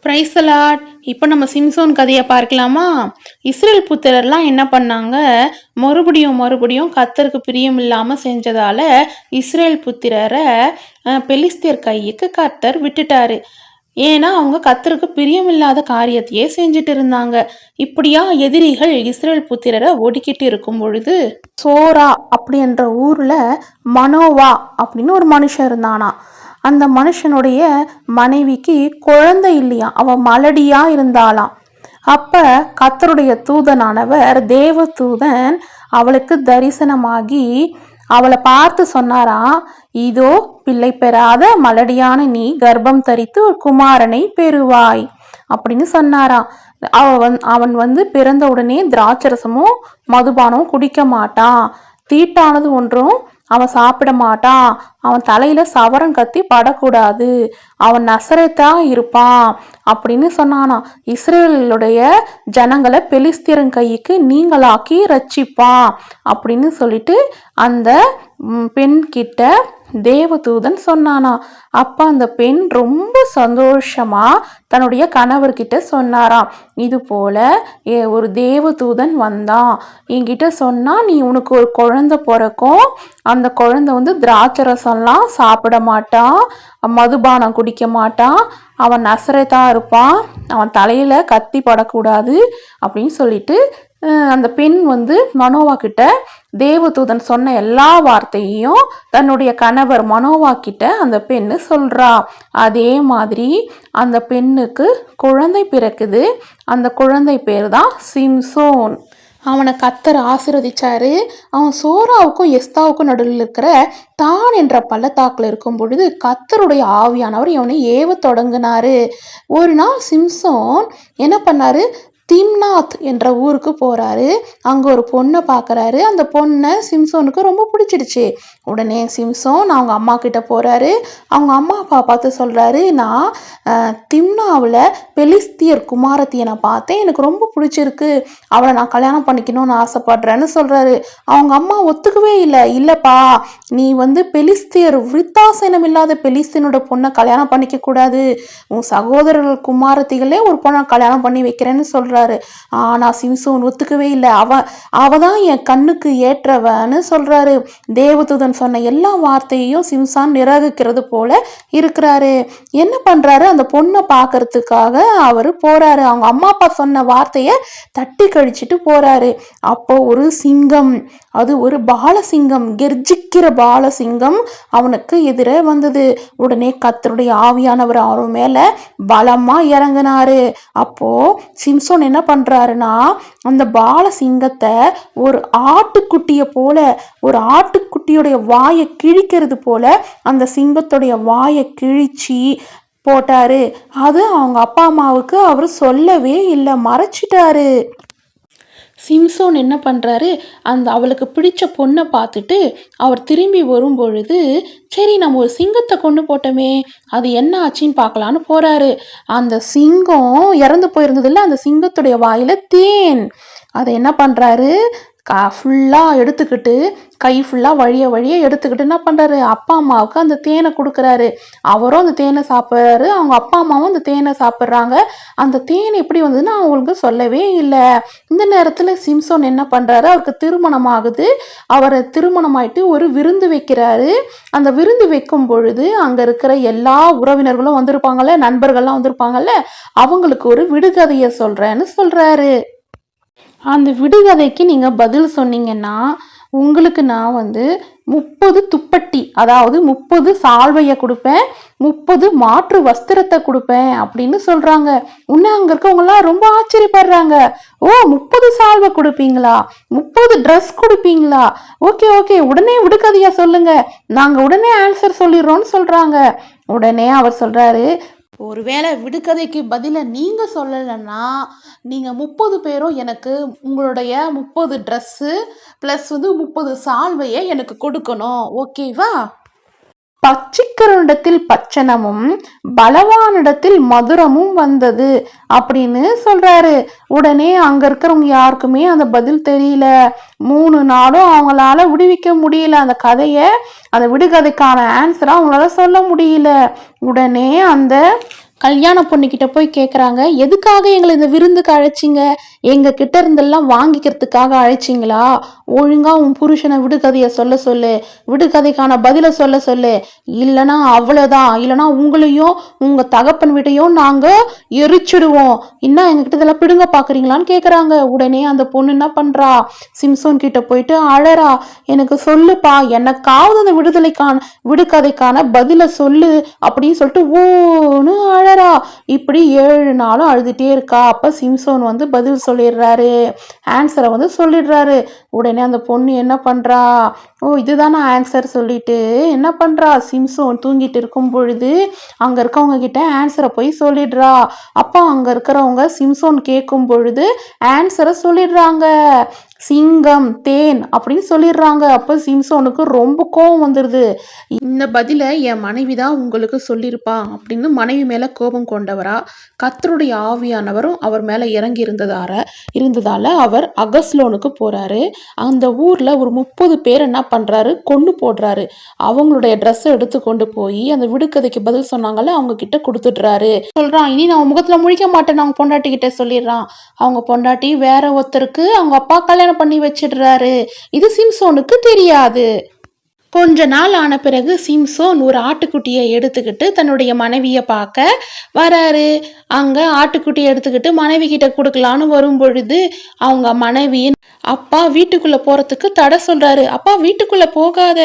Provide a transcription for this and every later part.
Praise the Lord. இப்போ நம்ம சிம்சோன் கதையை பார்க்கலாமா? இஸ்ரேல் புத்திரர்லாம் என்ன பண்ணாங்க, மறுபடியும் கர்த்தருக்கு பிரியம் இல்லாமல் செஞ்சதால இஸ்ரேல் புத்திரரை பெலிஸ்தியர் கைக்கு கர்த்தர் விட்டுட்டாரு. ஏன்னா அவங்க கர்த்தருக்கு பிரியமில்லாத காரியத்தையே செஞ்சுட்டு இருந்தாங்க. இப்படியா எதிரிகள் இஸ்ரேல் புத்திரரை ஒடுக்கிட்டு இருக்கும் பொழுது சோரா அப்படின்ற ஊர்ல மனோவா அப்படின்னு ஒரு மனுஷன் இருந்தானா. அந்த மனுஷனுடைய மனைவிக்கு குழந்தை இல்லையா, அவ மலடியா இருந்தாளாம். அப்ப கர்த்தருடைய தூதனானவர் தேவ தூதன் அவளுக்கு தரிசனமாகி அவளை பார்த்து சொன்னாராம், இதோ பிள்ளை பெறாத மலடியான நீ கர்ப்பம் தரித்து ஒரு குமாரனை பெறுவாய் அப்படின்னு சொன்னாராம். அவன் பிறந்த உடனே திராட்சரசமும் மதுபானமும் குடிக்க மாட்டான், தீட்டானது ஒன்றும் அவன் சாப்பிட மாட்டான், அவன் தலையில சவரம் கத்தி படக்கூடாது, அவன் நசரேத்தா இருப்பான் அப்படின்னு சொன்னானா. இஸ்ரேலுடைய ஜனங்களை பெலிஸ்தியரின் கைக்கு நீங்களாக்கி ரட்சிப்பான் அப்படின்னு சொல்லிட்டு அந்த பெண் கிட்ட தேவதூதன் சொன்னானா. அப்ப அந்த பெண் ரொம்ப சந்தோஷமா தன்னுடைய கணவர்கிட்ட சொன்னாராம், இது போல ஒரு தேவதூதன் வந்தான், என்கிட்ட சொன்னா நீ உனக்கு ஒரு குழந்தை பிறக்கும், அந்த குழந்தை திராட்சரசம்லாம் சாப்பிட மாட்டான், மதுபானம் குடிக்க மாட்டான், அவன் நசரேத்தா இருப்பான், அவன் தலையில கத்தி படக்கூடாது அப்படின்னு சொல்லிட்டு அந்த பெண் மனோவா கிட்ட தேவதூதன் சொன்ன எல்லா வார்த்தையும் தன்னுடைய கணவர் மனோவா கிட்ட அந்த பெண்ணு சொல்றா. அதே மாதிரி அந்த பெண்ணுக்கு குழந்தை பிறக்குது. அந்த குழந்தை பேர் தான் சிம்சோன். அவனை கர்த்தர் ஆசீர்வதிச்சாரு. அவன் சோராவுக்கும் எஸ்தாவுக்கும் நடுவில் இருக்கிற தான் என்ற பள்ளத்தாக்குல இருக்கும் பொழுது கர்த்தருடைய ஆவியானவர் இவனை ஏவ தொடங்கினாரு. ஒரு நாள் சிம்சோன் என்ன பண்ணாரு, திம்னாத் என்ற ஊருக்கு போறாரு. அங்க ஒரு பொண்ணை பார்க்கறாரு. அந்த பொண்ணை சிம்சோனுக்கு ரொம்ப பிடிச்சிடுச்சு. உடனே சிம்சோன் அவங்க அம்மா கிட்ட போறாரு. அவங்க அம்மா அப்பா பார்த்து சொல்றாரு, நான் திம்னாவில் பெலிஸ்தியர் குமாரத்தியை நான் பார்த்தேன், எனக்கு ரொம்ப பிடிச்சிருக்கு, அவளை நான் கல்யாணம் பண்ணிக்கணும்னு ஆசைப்படுறேன்னு சொல்றாரு. அவங்க அம்மா ஒத்துக்கவே இல்லை. இல்லப்பா, நீ பெலிஸ்தியர் விருத்தாசனம் இல்லாத பெலிஸ்தியனோட பொண்ணை கல்யாணம் பண்ணிக்க கூடாது, உன் சகோதரர்கள் குமாரத்திகளே ஒரு பொண்ணை கல்யாணம் பண்ணி வைக்கிறேன்னு சொல்ற. ஆனா சிம்சோன் ஒத்துக்கவே இல்லை. அவதான் என் கண்ணுக்கு ஏற்றவன்னு சொல்றாரு. தேவதூதன் சொன்ன எல்லா வார்த்தையையும் சிம்சான் நிராகரிக்கிறது போல இருக்கிறாரு. என்ன பண்றாரு, அந்த பொண்ணை பார்க்கறதுக்காக அவரு போறாரு. அவங்க அம்மா அப்பா சொன்ன வார்த்தைய தட்டி கழிச்சிட்டு போறாரு. அப்போ ஒரு சிங்கம், அது ஒரு பாலசிங்கம், கெர்ஜிக்கிற பாலசிங்கம் அவனுக்கு எதிர வந்தது. உடனே கர்த்தருடைய ஆவியானவர் அவன் மேல பலமா இறங்கினாரு. அப்போ சிம்சோன் என்ன பண்றாருன்னா, அந்த பாலசிங்கத்தை ஒரு ஆட்டுக்குட்டிய போல, ஒரு ஆட்டுக்குட்டியுடைய வாயை கிழிக்கிறது போல அந்த சிங்கத்துடைய வாயை கிழிச்சு போட்டாரு. அது அவங்க அப்பா அம்மாவுக்கு அவர் சொல்லவே இல்லை, மறைச்சிட்டாரு. சிம்சோன் என்ன பண்ணுறாரு, அவளுக்கு பிடிச்ச பொண்ணை பார்த்துட்டு அவர் திரும்பி வரும் பொழுது, சரி நம்ம ஒரு சிங்கத்தை கொண்டு போட்டோமே, அது என்ன ஆச்சுன்னு பார்க்கலான்னு போகிறாரு. அந்த சிங்கம் இறந்து போயிருந்ததில்ல, அந்த சிங்கத்துடைய வாயில் தேன். அதை என்ன பண்ணுறாரு, ஃபுல்லாக எடுத்துக்கிட்டு, கை ஃபுல்லாக வழிய எடுத்துக்கிட்டு என்ன பண்ணுறாரு, அப்பா அம்மாவுக்கு அந்த தேனை கொடுக்குறாரு. அவரும் அந்த தேனை சாப்பிட்றாரு, அவங்க அப்பா அம்மாவும் அந்த தேனை சாப்பிட்றாங்க. அந்த தேன் எப்படி வந்ததுன்னா அவங்களுக்கு சொல்லவே இல்லை. இந்த நேரத்தில் சிம்சோன் என்ன பண்ணுறாரு, அவருக்கு திருமணம் ஆகுது. அவரை திருமணமாயிட்டு ஒரு விருந்து வைக்கிறாரு. அந்த விருந்து வைக்கும் பொழுது அங்கே இருக்கிற எல்லா உறவினர்களும் வந்திருப்பாங்கல்ல, நண்பர்கள்லாம் வந்திருப்பாங்கல்ல, அவங்களுக்கு ஒரு விடுகதையை சொல்கிறேன்னு சொல்கிறாரு. அந்த விடுகதைக்கு நீங்கள் பதில் சொன்னீங்கன்னா உங்களுக்கு நான் 30 துப்பட்டி, அதாவது 30 சால்வையை கொடுப்பேன், 30 மாற்று வஸ்திரத்தை கொடுப்பேன் அப்படின்னு சொல்கிறாங்க. உன்னை அங்கே இருக்கவங்களாம் ரொம்ப ஆச்சரியப்படுறாங்க. ஓ, 30 சால்வை கொடுப்பீங்களா, 30 ட்ரெஸ் கொடுப்பீங்களா, ஓகே உடனே விடுகதையா சொல்லுங்க, நாங்கள் உடனே ஆன்சர் சொல்லிடுறோன்னு சொல்கிறாங்க. உடனே அவர் சொல்கிறாரு, ஒருவேளை விடுகதைக்கு பதில நீங்க சொல்லலைன்னா நீங்க 30 பேரும் எனக்கு உங்களுடைய 30 ட்ரெஸ்ஸு ப்ளஸ் 30 சால்வையை எனக்கு கொடுக்கணும், ஓகேவா? பச்சிக்கரனிடத்தில் பச்சனமும் பலவானிடத்தில் மதுரமும் வந்தது அப்படின்னு சொல்றாரு. உடனே அங்க இருக்கிறவங்க யாருக்குமே அந்த பதில் தெரியல. 3 நாளும் அவங்களால விடுவிக்க முடியல அந்த கதையை, அந்த விடுகதைக்கான ஆன்சரை அவங்களால சொல்ல முடியல. உடனே அந்த கல்யாண பொண்ணுகிட்ட போய் கேட்குறாங்க, எதுக்காக எங்களை இந்த விருந்துக்கு அழைச்சிங்க? எங்க கிட்ட இருந்தெல்லாம் வாங்கிக்கிறதுக்காக அழைச்சிங்களா? ஒழுங்கா உன் புருஷனை விடுகதையை சொல்ல சொல்லு, விடுகதைக்கான பதிலை சொல்ல சொல்லு, இல்லைனா அவ்வளோதான், இல்லைனா உங்களையும் உங்க தகப்பன் வீட்டையும் நாங்க எரிச்சிடுவோம். இன்னும் எங்ககிட்ட இதெல்லாம் பிடுங்க பாக்குறீங்களான்னு கேட்குறாங்க. உடனே அந்த பொண்ணு என்ன பண்றா, சிம்சோன் கிட்ட போயிட்டு அழறா, எனக்கு சொல்லுப்பா, எனக்காவது அந்த விடுகதைக்கான பதிலை சொல்லு அப்படின்னு சொல்லிட்டு ஓன்னு அழறா. இப்படி 7 நாளும் அழுதுட்டே இருக்கா. அப்ப சிம்சோன் வந்து பதில் சொல்லிடுறாரு, ஆன்சரை வந்து சொல்லிடுறாரு. உடனே அந்த பொண்ணு என்ன பண்றா, ஓ இதுதானே ஆன்சர் சொல்லிட்டு என்ன பண்றா, சிம்சோன் தூங்கிட்டு இருக்கும் பொழுது அங்க இருக்கவங்க கிட்ட ஆன்சரை போய் சொல்லிடுறா. அப்போ அங்க இருக்கிறவங்க சிம்சோன் கேட்கும் பொழுது ஆன்சரை சொல்லிடுறாங்க, சிங்கம் தேன் அப்படின்னு சொல்லிடுறாங்க. அப்போ சிம்சோனுக்கு ரொம்ப கோபம் வந்துடுது. இந்த பதிலை என் மனைவி தான் உங்களுக்கு சொல்லியிருப்பா அப்படின்னு மனைவி மேலே கோபம் கொண்டவரா கர்த்தருடைய ஆவியானவரும் அவர் மேலே இறங்கி இருந்ததால அவர் அகஸ்லோனுக்கு போறாரு. அந்த ஊர்ல ஒரு 30 பேர் என்ன பண்றாரு, கொண்டு போடுறாரு. அவங்களுடைய ட்ரெஸ்ஸை எடுத்து கொண்டு போய் அந்த விடுகதைக்கு பதில் சொன்னாங்கல்ல அவங்க கிட்ட கொடுத்துடுறாரு. சொல்றான், இனி நான் முகத்துல முழிக்க மாட்டேன், அவங்க பொண்டாட்டி கிட்ட சொல்லிடுறான். அவங்க பொண்டாட்டி வேற ஒருத்தருக்கு அவங்க அப்பா கல்யாணம் பண்ணி வச்சிடுறாரு. இது சிம்சோனுக்கு தெரியாது. கொஞ்ச நாள் ஆன பிறகு சிம்சோன் ஒரு ஆட்டுக்குட்டியை எடுத்துக்கிட்டு தன்னுடைய மனைவியை பார்க்க வராரு. அங்கே ஆட்டுக்குட்டியை எடுத்துக்கிட்டு மனைவி கிட்ட கொடுக்கலான்னு வரும் பொழுது அவங்க மனைவியின் அப்பா வீட்டுக்குள்ளே போகிறதுக்கு தடை சொல்கிறாரு. அப்பா வீட்டுக்குள்ளே போகாத,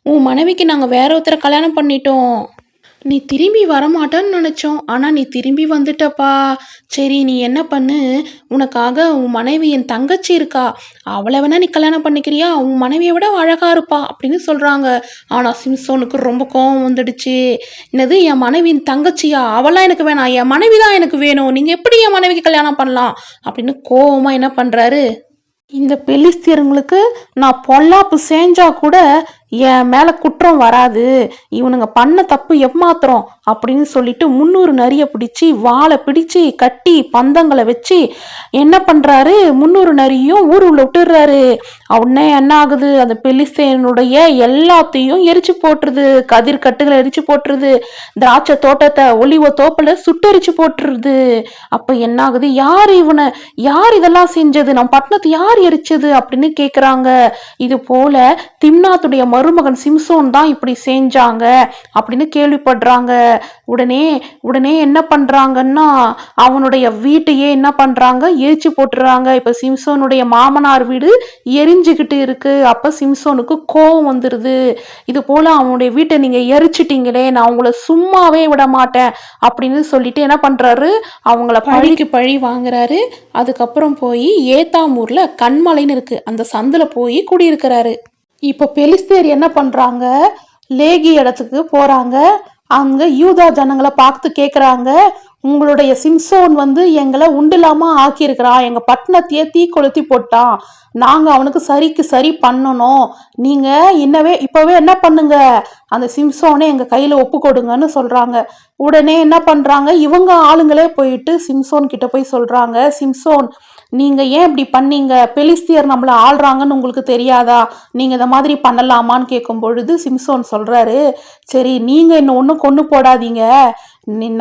உன் மனைவிக்கு நாங்கள் வேற ஒருத்தரை கல்யாணம் பண்ணிட்டோம், நீ திரும்பி வரமாட்டேன்னு நினச்சோம், ஆனால் நீ திரும்பி வந்துட்டப்பா. சரி நீ என்ன பண்ணு, உனக்காக உன் மனைவி என் தங்கச்சி இருக்கா, அவளை வேணா நீ கல்யாணம் பண்ணிக்கிறியா, உன் மனைவியை விட அழகாக இருப்பா அப்படின்னு சொல்கிறாங்க. ஆனால் சிம்சோனுக்கு ரொம்ப கோபம் வந்துடுச்சு. என்னது என் மனைவியின் தங்கச்சியா, அவளாம் எனக்கு வேணாம், என் மனைவி தான் எனக்கு வேணும், நீங்கள் எப்படி என் மனைவிக்கு கல்யாணம் பண்ணலாம் அப்படின்னு கோபமாக என்ன பண்ணுறாரு, இந்த பெலிஸ்தியர்களுக்கு நான் பொல்லாப்பு செஞ்சா கூட என் மேலே குற்றம் வராது, இவனுங்க பண்ண தப்பு எம்மாத்திரம் அப்படின்னு சொல்லிட்டு 300 நரியை பிடிச்சி வாழை பிடிச்சி கட்டி பந்தங்களை வச்சு என்ன பண்ணுறாரு, 300 நரியும் ஊர் உள்ள விட்டுடுறாரு. உடனே என்ன ஆகுது, அந்த பெலிஸ்தேனுடைய எல்லாத்தையும் எரிச்சு போட்டுருது, கதிர் கட்டுகளை எரிச்சு போட்டுருது, திராட்சை தோட்டத்தை ஒலிவ தோப்பில் சுட்டரிச்சு போட்டுருது. அப்போ என்ன ஆகுது, யார் இதெல்லாம் செஞ்சது, நம்ம பட்டணத்தை யார் எரிச்சது அப்படின்னு கேட்குறாங்க. இது போல திம்னாத்துடைய மருமகன் சிம்சோன் தான் இப்படி செஞ்சாங்க அப்படின்னு கேள்விப்படுறாங்க. உடனே என்ன பண்றாங்கன்னா அவனுடைய வீட்டையே என்ன பண்றாங்க, எரிச்சு போட்டுறாங்க. இப்ப சிம்சோனுடைய மாமனார் வீடு எரிஞ்சுக்கிட்டு இருக்கு. அப்ப சிம்சோனுக்கு கோபம் வந்துருது. இது போல அவனுடைய வீட்டை நீங்க எரிச்சிட்டீங்களே, நான் உங்களை சும்மாவே விட மாட்டேன் அப்படின்னு சொல்லிட்டு என்ன பண்றாரு, அவங்கள பழிக்கு பழி வாங்குறாரு. அதுக்கப்புறம் போய் ஏத்தாமூர்ல கண்மலைன்னு இருக்கு, அந்த சந்துல போய் குடியிருக்கிறாரு. இப்போ பெலிஸ்தேர் என்ன பண்றாங்க, லேகி இடத்துக்கு போறாங்க. அங்க யூதா ஜனங்களை பார்த்து கேட்குறாங்க, உங்களுடைய சிம்சோன் வந்து எங்களை உண்டில்லாம ஆக்கியிருக்கிறான், எங்க பட்டணத்தையே தீ கொளுத்தி போட்டான், நாங்க அவனுக்கு சரிக்கு சரி பண்ணணும், நீங்க இப்பவே என்ன பண்ணுங்க, அந்த சிம்சோனை எங்க கையில ஒப்பு கொடுங்கன்னு சொல்றாங்க. உடனே என்ன பண்றாங்க, இவங்க ஆளுங்களே போயிட்டு சிம்சோன் கிட்ட போய் சொல்றாங்க, சிம்சோன் நீங்க ஏன் இப்படி பண்ணீங்க, பெலிஸ்தியர் நம்மள ஆள்றாங்கன்னு உங்களுக்கு தெரியாதா, நீங்க இந்த மாதிரி பண்ணலாமான்னு கேட்கும் பொழுது சிம்சோன் சொல்றாரு, சரி நீங்க என்ன ஒன்றும் கொண்டு போடாதீங்க,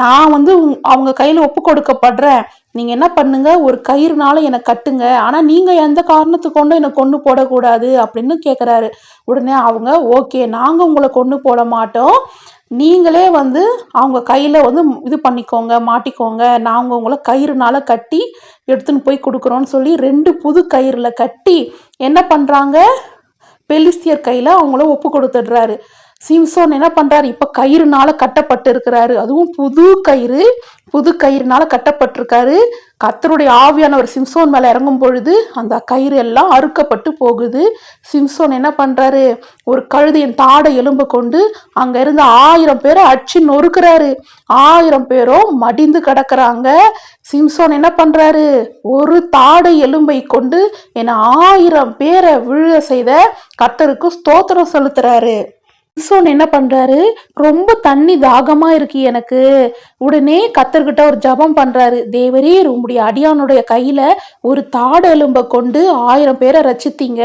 நான் வந்து அவங்க கையில ஒப்பு கொடுக்கப்படுறேன், நீங்க என்ன பண்ணுங்க, ஒரு கயிறுனால என்னை கட்டுங்க, ஆனா நீங்க எந்த காரணத்துக்கு கொண்டு என்னை கொண்டு போடக்கூடாது அப்படின்னு கேட்குறாரு. உடனே அவங்க ஓகே நாங்க உங்களை கொண்டு போட மாட்டோம், நீங்களே வந்து அவங்க கையில வந்து இது பண்ணிக்கோங்க, மாட்டிக்கோங்க, நாங்கள் உங்களை கயிறுனால கட்டி எடுத்துன்னு போய் கொடுக்குறோன்னு சொல்லி 2 புது கயிறுல கட்டி என்ன பண்றாங்க, பெலிஸ்தியர் கையில அவங்கள ஒப்பு கொடுத்துடுறாரு. சிம்சோன் என்ன பண்றாரு, இப்ப கயிறுனால கட்டப்பட்டு இருக்கிறாரு, அதுவும் புது கயிறுனால கட்டப்பட்டிருக்காரு. கர்த்தருடைய ஆவியானவர் சிம்சோன் மேல இறங்கும் பொழுது அந்த கயிறு எல்லாம் அறுக்கப்பட்டு போகுது. சிம்சோன் என்ன பண்றாரு, ஒரு கழுதையின் தாடை எலும்பு கொண்டு அங்க இருந்து 1000 பேரை அடிச்சு நொறுக்கிறாரு. 1000 பேரும் மடிந்து கிடக்குறாங்க. சிம்சோன் என்ன பண்றாரு, ஒரு தாடை எலும்பை கொண்டு என 1000 பேரை விழ செய்த கர்த்தருக்கு ஸ்தோத்திரம் செலுத்துறாரு. சிம்சோன் என்ன பண்றாரு, ரொம்ப தண்ணி தாகமா இருக்கு எனக்கு, உடனே கர்த்தர்கிட்ட ஒரு ஜபம் பண்றாரு, தேவரே உம்முடைய அடியானுடைய கையில ஒரு தாடு எலும்பை கொண்டு 1000 பேரை ரச்சித்தீங்க,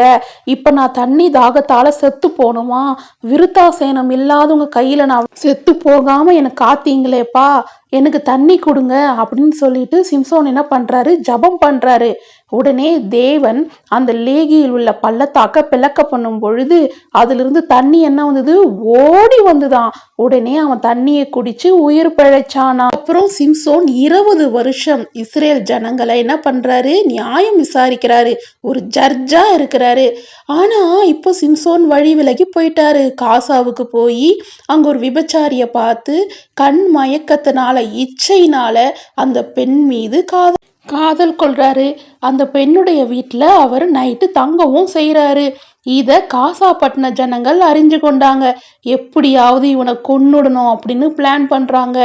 இப்ப நான் தண்ணி தாகத்தால செத்து போகணுமா, விருத்தாசேனம் இல்லாதவங்க கையில நான் செத்து போகாம எனக்கு காத்தீங்களேப்பா, எனக்கு தண்ணி கொடுங்க அப்படின்னு சொல்லிட்டு சிம்சோன் என்ன பண்றாரு, ஜபம் பண்றாரு. உடனே தேவன் அந்த லேகியில் உள்ள பள்ளத்தாக்க பிளக்க பண்ணும் பொழுது அதிலிருந்து தண்ணி என்ன வந்தது, ஓடி வந்துதான். உடனே அவன் தண்ணியை குடிச்சு உயிர் பிழைச்சானா. அப்புறம் சிம்சோன் 20 வருஷம் இஸ்ரேல் ஜனங்களை என்ன பண்றாரு, நியாயம் விசாரிக்கிறாரு, ஒரு ஜட்ஜா இருக்கிறாரு. ஆனா இப்போ சிம்சோன் வழி விலகி போயிட்டாரு. காசாவுக்கு போய் அங்க ஒரு விபச்சாரிய பார்த்து கண் மயக்கத்தினால இச்சையினால அந்த பெண் மீது காதல் கொள்றாரு. அந்த பெண்ணுடைய வீட்டில் அவர் நைட்டு தங்கவும் செய்கிறாரு. இதை காசாப்பட்டின ஜனங்கள் அறிஞ்சு கொண்டாங்க. எப்படியாவது இவனை கொன்னுடணும் அப்படின்னு பிளான் பண்ணுறாங்க.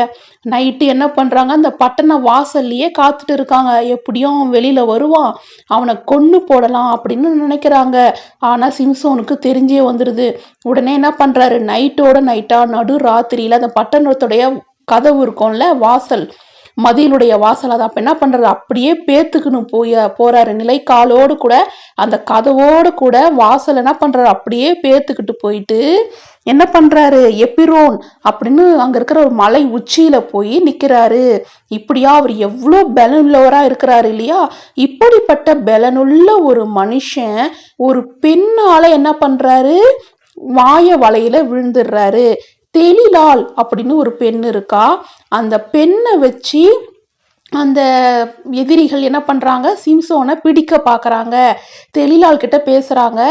நைட்டு என்ன பண்ணுறாங்க, அந்த பட்டண வாசல்லையே காத்துட்டு இருக்காங்க. எப்படியும் அவன் வெளியில் வருவான், அவனை கொன்று போடலாம் அப்படின்னு நினைக்கிறாங்க. ஆனால் சிம்சோனுக்கு தெரிஞ்சே வந்துடுது. உடனே என்ன பண்ணுறாரு, நைட்டோட நைட்டாக நடு ராத்திரியில் அந்த பட்டணத்துடைய கதவு இருக்கும்ல, வாசல், மதிலுடைய வாசல், அதை அப்போ என்ன பண்ணுறாரு, அப்படியே பேத்துக்குன்னு போறாரு. நிலைக்காலோடு கூட அந்த கதவோடு கூட வாசல் என்ன பண்ணுறாரு, அப்படியே பேத்துக்கிட்டு போயிட்டு என்ன பண்ணுறாரு, எப்பிரோன் அப்படின்னு அங்கே இருக்கிற ஒரு மலை உச்சியில் போய் நிற்கிறாரு. இப்படியா அவர் எவ்வளோ பலனுள்ளவராக இருக்கிறாரு இல்லையா. இப்படிப்பட்ட பலனுள்ள ஒரு மனுஷன் ஒரு பெண்ணால் என்ன பண்ணுறாரு, மாய வலையில விழுந்துடுறாரு. தெளிலாள் அப்படின்னு ஒரு பெண் இருக்கா. அந்த பெண்ணை வச்சு அந்த எதிரிகள் என்ன பண்ணுறாங்க, சிம்சோனை பிடிக்க பார்க்குறாங்க. தெளிலாள் கிட்ட பேசுகிறாங்க,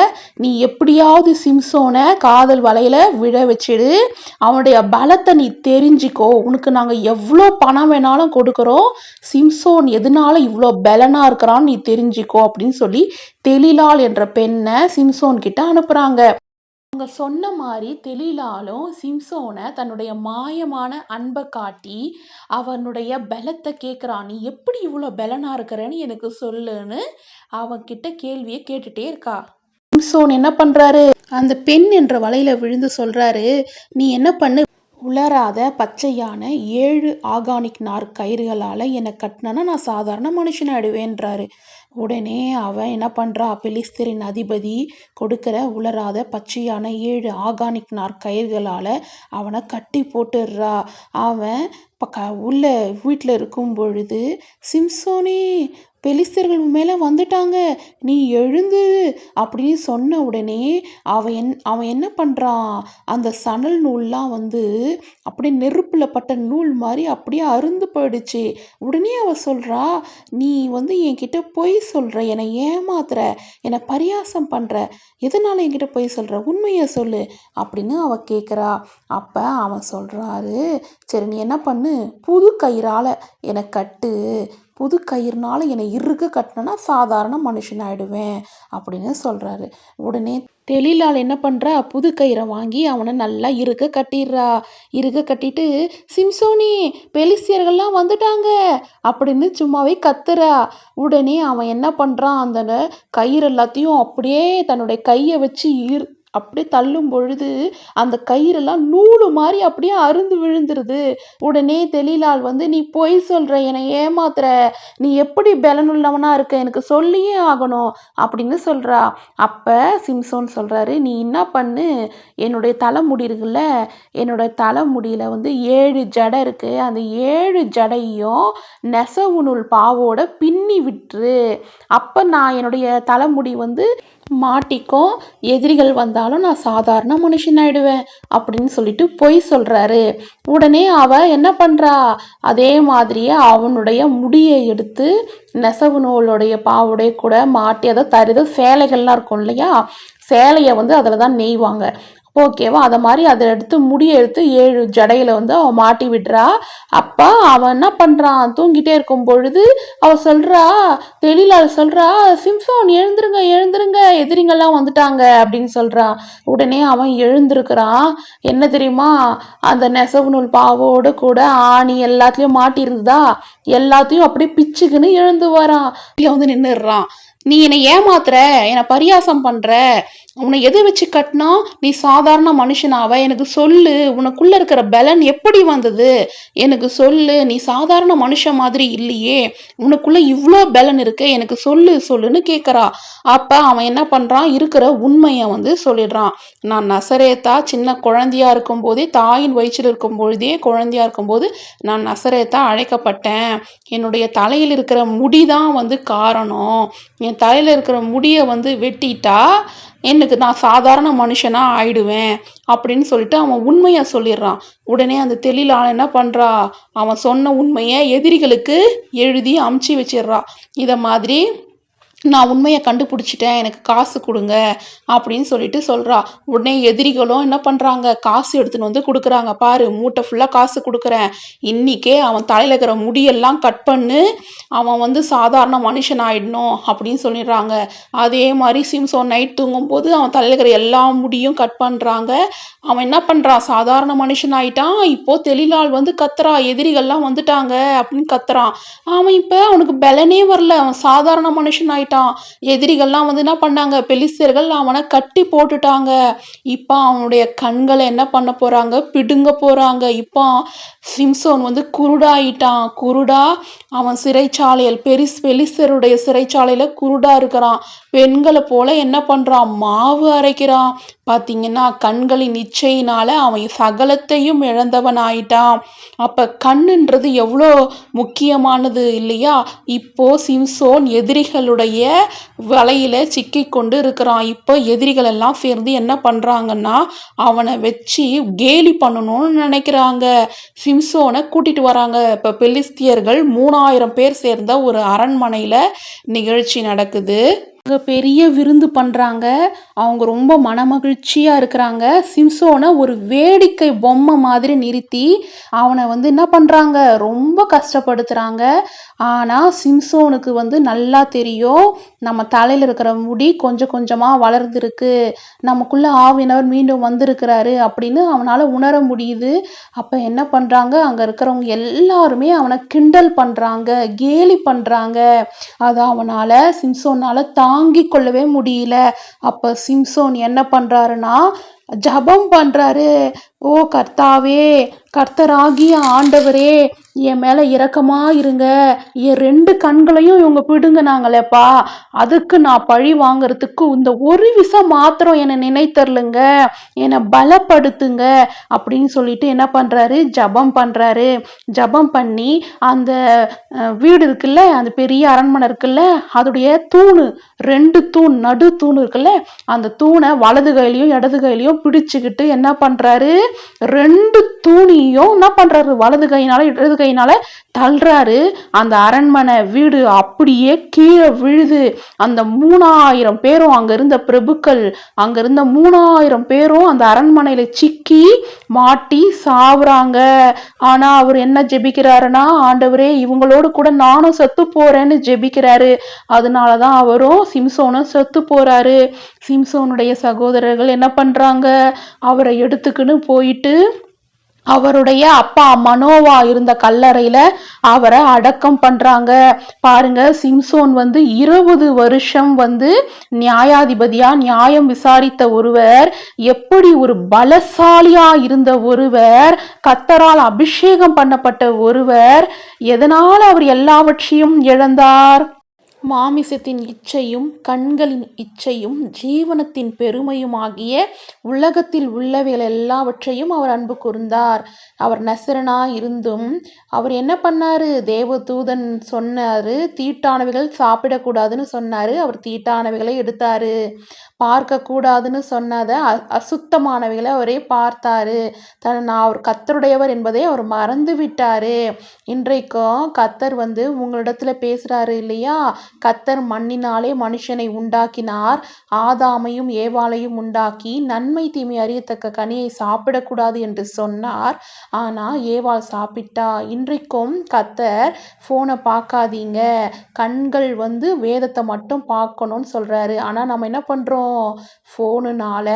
நீ எப்படியாவது சிம்சோனை காதல் வலையில் விழ வச்சிடு, அவனுடைய பலத்தை நீ தெரிஞ்சிக்கோ, உனக்கு நாங்கள் எவ்வளோ பணம் வேணாலும் கொடுக்குறோம், சிம்சோன் எதனால இவ்வளோ பலனாக இருக்கிறான்னு நீ தெரிஞ்சிக்கோ அப்படின்னு சொல்லி தெளிலாள் என்ற பெண்ணை சிம்சோன் கிட்ட அனுப்புகிறாங்க. அவங்க சொன்ன மாதிரி தெளிலாலும் சிம்சோனை தன்னுடைய மாயமான அன்பை காட்டி அவனுடைய பலத்தை கேட்குறான். நீ எப்படி இவ்வளோ பலனா இருக்கிறன்னு எனக்கு சொல்லுன்னு அவன்கிட்ட கேள்வியை கேட்டுட்டே இருக்கா. சிம்சோன் என்ன பண்றாரு, அந்த பெண் என்ற வலையில விழுந்து சொல்றாரு, நீ என்ன பண்ணு, உலராத பச்சையான 7 ஆர்கானிக் நார் கயிறுகளால் என்னை கட்டினா நான் சாதாரண மனுஷனாயிடுவேன்றாரு. உடனே அவன் என்ன பண்ணுறா, பெலிஸ்தரின் அதிபதி கொடுக்குற உலராத பச்சையான 7 ஆர்கானிக் நார் கயிறுகளால் அவனை கட்டி போட்டுடுறா. அவன் உள்ள வீட்டில் இருக்கும் பொழுது, சிம்சோனே பெலிஸ்தர்கள் மேலே வந்துட்டாங்க, நீ எழுந்து அப்படின்னு சொன்ன உடனே அவன் என்ன பண்ணுறான், அந்த சணல் நூல்லாம் வந்து அப்படியே நெருப்பில் பட்ட நூல் மாதிரி அப்படியே அருந்து போயிடுச்சு. உடனே அவள் சொல்கிறா, நீ வந்து என்கிட்ட பொய் சொல்கிற, என்னை ஏமாத்துற, என்னை பரியாசம் பண்ணுற, எதனால என்கிட்ட பொய் சொல்கிற, உண்மையை சொல்லு அப்படின்னு அவள் கேட்குறா. அப்போ அவன் சொல்கிறாரு, சரி நீ என்ன பண்ணு, புது கயிறால் என்னை கட்டு, புது கயிறுனால என்னை இறுக கட்டினா சாதாரண மனுஷனாயிடுவேன் அப்படின்னு சொல்கிறாரு. உடனே தெளிலால் என்ன பண்ணுறா, புது கயிறை வாங்கி அவனை நல்லா இறுக கட்டிடுறா. இறுக கட்டிட்டு, சிம்சோனி பெலிஸ்தியர்கள்லாம் வந்துட்டாங்க அப்படின்னு சும்மாவே கத்துறா. உடனே அவன் என்ன பண்ணுறான், அந்த கயிறு எல்லாத்தையும் அப்படியே தன்னுடைய கையை வச்சு அப்படியே தள்ளும் பொழுது அந்த கயிறெல்லாம் நூலு மாதிரி அப்படியே அருந்து விழுந்துருது. உடனே தெளிலால் வந்து, நீ பொய் சொல்கிற, என்னை ஏமாத்துற, நீ எப்படி பலனுள்ளவனா இருக்க, எனக்கு சொல்லியே ஆகணும் அப்படின்னு சொல்கிறா. அப்போ சிம்சோன் சொல்கிறாரு, நீ என்ன பண்ணு, என்னுடைய தலைமுடி இருக்குல்ல, என்னோடய தலைமுடியில் வந்து 7 ஜடை இருக்குது, அந்த 7 ஜடையும் நெசவு நூல் பாவோட பின்னி விட்டுரு. அப்போ நான் என்னுடைய தலைமுடி வந்து மாட்டிக்கும், எதிரிகள் வந்தாலும் நான் சாதாரண மனுஷனாயிடுவேன் அப்படின்னு சொல்லிட்டு பொய் சொல்கிறாரு. உடனே அவள் என்ன பண்ணுறா, அதே மாதிரியே அவனுடைய முடியை எடுத்து நெசவு நூலுடைய பாவுடைய கூட மாட்டி, அதை தருது சேலைகள்லாம் இருக்கும் இல்லையா, சேலையை வந்து அதில் தான் நெய்வாங்க, ஓகேவா, அதை மாதிரி அதை எடுத்து முடியை எடுத்து 7 ஜடையில் வந்து அவன் மாட்டி விடுறா. அப்போ அவன் என்ன பண்ணுறான், தூங்கிட்டே இருக்கும் பொழுது அவள் சொல்கிறா, தெளிலால் சொல்கிறா, சிம்சோன் எழுந்துருங்க எழுந்துருங்க, எதிரிங்கெல்லாம் வந்துட்டாங்க அப்படின்னு சொல்கிறான். உடனே அவன் எழுந்திருக்கிறான். என்ன தெரியுமா, அந்த நெசவு நூல் பாவோடு கூட ஆணி எல்லாத்துலேயும் மாட்டியிருந்ததா, எல்லாத்தையும் அப்படியே பிச்சுக்குன்னு எழுந்து வரான். இல்லை வந்து நின்றுடுறான். நீ என்னை ஏமாத்துற, என்னை பரியாசம் பண்ணுற, உன்னை எதை வச்சு கட்டினா நீ சாதாரண மனுஷனாவ? எனக்கு சொல்லு, உனக்குள்ள இருக்கிற பலன் எப்படி வந்தது? எனக்கு சொல்லு, நீ சாதாரண மனுஷன் மாதிரி இல்லையே, உனக்குள்ள இவ்வளோ பலன் இருக்கு, எனக்கு சொல்லு சொல்லுன்னு கேட்குறா. அப்போ அவன் என்ன பண்ணுறான், இருக்கிற உண்மையை வந்து சொல்லிடுறான். நான் நசரேத்தா சின்ன குழந்தையா இருக்கும்போதே, தாயின் வயிற்றில் இருக்கும் பொழுதே குழந்தையா இருக்கும்போது நான் நசரேத்தா அழைக்கப்பட்டேன். என்னுடைய தலையில் இருக்கிற முடி தான் வந்து காரணம். என் தலையில் இருக்கிற முடியை வந்து வெட்டிட்டா நான் சாதாரண மனுஷனாக ஆயிடுவேன் அப்படின்னு சொல்லிட்டு அவன் உண்மையை சொல்லிடுறான். உடனே அந்த தெளிலாளன் என்ன பண்ணுறா, அவன் சொன்ன உண்மையை எதிரிகளுக்கு எழுதி அமுச்சு வச்சிடுறா. இதை மாதிரி நான் உண்மையை கண்டுபிடிச்சிட்டேன், எனக்கு காசு கொடுங்க அப்படின்னு சொல்லிட்டு சொல்கிறா. உடனே எதிரிகளும் என்ன பண்ணுறாங்க, காசு எடுத்துன்னு வந்து கொடுக்குறாங்க. பாரு, மூட்டை ஃபுல்லாக காசு கொடுக்குறேன், இன்னிக்கே அவன் தலையில் இருக்கிற முடியெல்லாம் கட் பண்ணு, அவன் வந்து சாதாரண மனுஷன் ஆயிடணும் அப்படின்னு சொல்லிடுறாங்க. அதே மாதிரி சிம்சோன் நைட் தூங்கும்போது அவன் தலையில் இருக்கிற எல்லா முடியும் கட் பண்ணுறாங்க. அவன் என்ன பண்ணுறான், சாதாரண மனுஷன் ஆயிட்டான். இப்போது தெளிலாள் வந்து கத்துறா, எதிரிகள்லாம் வந்துட்டாங்க அப்படின்னு கத்துறான். அவன் இப்போ அவனுக்கு பலனே வரல, அவன் சாதாரண மனுஷன் ஆயிட்டான். எதிரிகள்லாம் வந்து என்ன பண்ணாங்க, பெலிஸ்தர்கள் அவனை கட்டி போட்டுட்டாங்க. இப்போ அவனுடைய கண்களை என்ன பண்ண போறாங்க, பிடுங்க போறாங்க. இப்போ சிம்சோன் வந்து குருடாயிட்டான். குருடா அவன் சிறைச்சாலையில் பெலிஸ்தருடைய சிறைச்சாலையில குருடா இருக்கிறான். பெண்களை போல என்ன பண்றான், மாவு அரைக்கிறான். பார்த்தீங்கன்னா கண்களின் இச்சையினால அவன் சகலத்தையும் இழந்தவன் ஆயிட்டான். அப்போ கண்ணுன்றது எவ்வளோ முக்கியமானது இல்லையா? இப்போ சிம்சோன் எதிரிகளுடைய வலையில சிக்கி கொண்டு இருக்கிறான். இப்போ எதிரிகள் எல்லாம் சேர்ந்து என்ன பண்ணுறாங்கன்னா அவனை வச்சு கேலி பண்ணணும்னு நினைக்கிறாங்க. சிம்சோனை கூட்டிட்டு வராங்க. இப்போ பெலிஸ்தியர்கள் 3000 பேர் சேர்ந்த ஒரு அரண்மனையில் நிகழ்ச்சி நடக்குது. அங்கே பெரிய விருந்து பண்ணுறாங்க. அவங்க ரொம்ப மனமகிழ்ச்சியாக இருக்கிறாங்க. சிம்சோனை ஒரு வேடிக்கை பொம்மை மாதிரி நிறுத்தி அவனை வந்து என்ன பண்ணுறாங்க, ரொம்ப கஷ்டப்படுத்துகிறாங்க. ஆனால் சிம்சோனுக்கு வந்து நல்லா தெரியும், நம்ம தலையில் இருக்கிற முடி கொஞ்சம் கொஞ்சமாக வளர்ந்துருக்கு, நமக்குள்ளே ஆவினவர் மீண்டும் வந்திருக்கிறாரு அப்படின்னு அவனால் உணர முடியுது. அப்போ என்ன பண்ணுறாங்க, அங்கே இருக்கிறவங்க எல்லாருமே அவனை கிண்டல் பண்ணுறாங்க, கேலி பண்ணுறாங்க. அது அவனால் சிம்சோனால் தாங்கி கொள்ளவே முடியல. அப்போ சிம்சோன் என்ன பண்ணுறாருன்னா ஜபம் பண்ணுறாரு. ஓ கர்த்தாவே, கர்த்தராகிய ஆண்டவரே, என் மேலே இரக்கமாக இருங்க, என் 2 கண்களையும் இவங்க பிடுங்கினாங்களேப்பா, அதுக்கு நான் பழி வாங்கிறதுக்கு இந்த ஒரு விஷம் மாத்திரம் என்னை நினைத்தரலுங்க, என்னை பலப்படுத்துங்க அப்படின்னு சொல்லிட்டு என்ன பண்ணுறாரு, ஜபம் பண்ணுறாரு. ஜபம் பண்ணி அந்த வீடு இருக்குல்ல, அந்த பெரிய அரண்மனை இருக்குல்ல, அதோடைய தூணு 2 தூண், நடு தூண் இருக்குல்ல, அந்த தூணை வலது கையிலையும் இடது கையிலையும் பிடிச்சுக்கிட்டு என்ன பண்ணுறாரு, 2 தூணியும் என்ன பண்ணுறாரு, வலது கையினால இடது கையினால தள்ளுறாரு. அந்த அரண்மனை வீடு அப்படியே கீழே விழுது. அந்த 3000 பேரும், அங்க இருந்த பிரபுக்கள், அங்க இருந்த 3000 பேரும் அந்த அரண்மனையில சிக்கி மாட்டி சாவுறாங்க. ஆனா அவர் என்ன ஜெபிக்கிறாருன்னா, ஆண்டவரே இவங்களோடு கூட நானும் செத்து போறேன்னு ஜெபிக்கிறாரு. அதனாலதான் அவரும் சிம்சோனும் செத்து போறாரு. சிம்சோனுடைய சகோதரர்கள் என்ன பண்றாங்க, அவரை எடுத்துக்கின்னு போயிட்டு அவருடைய அப்பா மனோவா இருந்த கல்லறையில அவரை அடக்கம் பண்றாங்க. பாருங்க, சிம்சோன் வந்து 20 வருஷம் வந்து நியாயாதிபதியா நியாயம் விசாரித்த ஒருவர், எப்படி ஒரு பலசாலியா இருந்த ஒருவர், கர்த்தரால் அபிஷேகம் பண்ணப்பட்ட ஒருவர், எதனால் அவர் எல்லாவற்றையும் இழந்தார்? மாமிசத்தின் இச்சையும் கண்களின் இச்சையும் ஜீவனத்தின் பெருமையுமாகிய உலகத்தில் உள்ளவைகள் எல்லாவற்றையும் அவர் அன்பு கூர்ந்தார். அவர் நசரனா இருந்தும் அவர் என்ன பண்ணாரு, தேவதூதன் சொன்னாரு தீட்டானவைகள் சாப்பிடக்கூடாதுன்னு சொன்னாரு, அவர் தீட்டானவைகளை எடுத்தாரு. பார்க்கக்கூடாதுன்னு சொன்னதை அசுத்தமானவைகளை அவரே பார்த்தாரு. நான் அவர் கர்த்தருடையவர் என்பதை அவர் மறந்து விட்டாரு. இன்றைக்கும் கர்த்தர் வந்து உங்களிடத்துல பேசுறாரு இல்லையா? கர்த்தர் மண்ணினாலே மனுஷனை உண்டாக்கினார், ஆதாமையும் ஏவாளையும் உண்டாக்கி நன்மை தீமை அறியத்தக்க கனியை சாப்பிடக்கூடாது என்று சொன்னார். ஆனால் ஏவாள் சாப்பிட்டா. இன்றைக்கும் கர்த்தர் ஃபோனை பார்க்காதீங்க, கண்கள் வந்து வேதத்தை மட்டும் பார்க்கணும்னு சொல்கிறாரு. ஆனால் நம்ம என்ன பண்ணுறோம், பண்ணுறோம்? ஃபோனுனால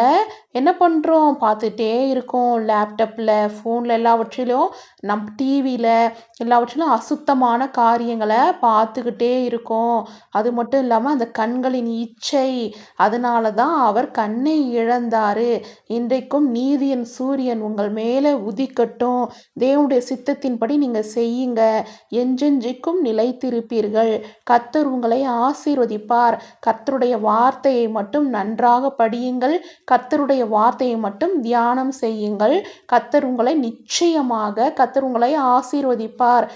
என்ன பண்ணுறோம்? பார்த்துட்டே இருக்கோம். லேப்டாப்பில், ஃபோனில் எல்லாவற்றிலும் டிவியில் எல்லாவற்றிலும் அசுத்தமான காரியங்களை பார்த்துக்கிட்டே இருக்கோம். அது மட்டும் இல்லாமல் அந்த கண்களின் இச்சை, அதனால தான் அவர் கண்ணை இழந்தார். இன்றைக்கும் நீதியின் சூரியன் உங்கள் மேலே உதிக்கட்டும். தேவனுடைய சித்தத்தின்படி நீங்கள் செய்யுங்க. என்றென்றைக்கும் நிலைத்திருப்பீர்கள். கர்த்தர் உங்களை ஆசீர்வதிப்பார். கர்த்தருடைய வார்த்தையை மட்டும் நன்றாக படியுங்கள். கர்த்தருடைய வார்த்தையை மட்டும் தியானம் செய்யுங்கள். கர்த்தர் உங்களை ஆசீர்வதிப்பார்.